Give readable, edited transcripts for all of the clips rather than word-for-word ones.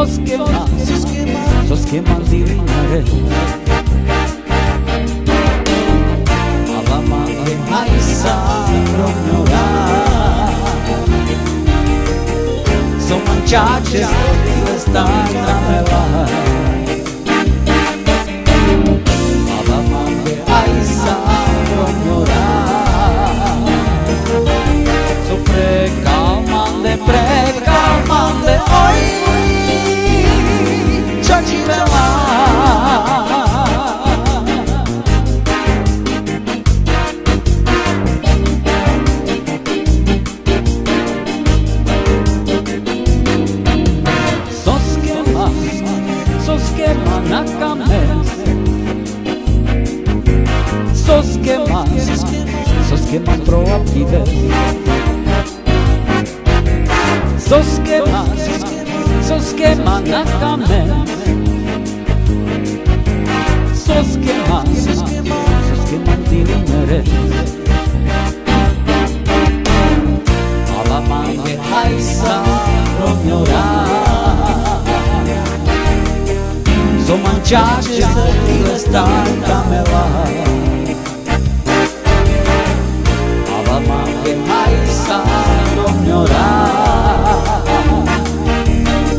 sos que más divinare avamate ai saronora so manchache stana meva avamate ai saronora so precalmande oi Chachivela sos que manacames sos que más proactives sos que manacames sos que mantinere avamate ai saronora so manchache să stai camera avamate ai saronora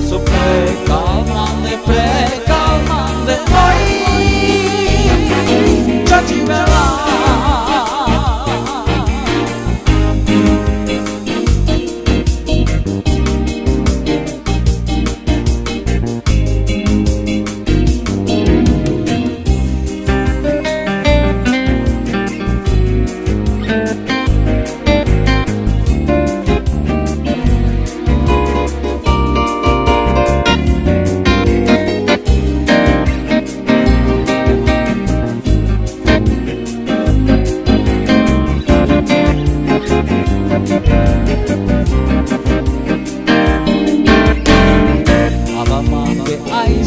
so precalmande oi Chachivela avamate ai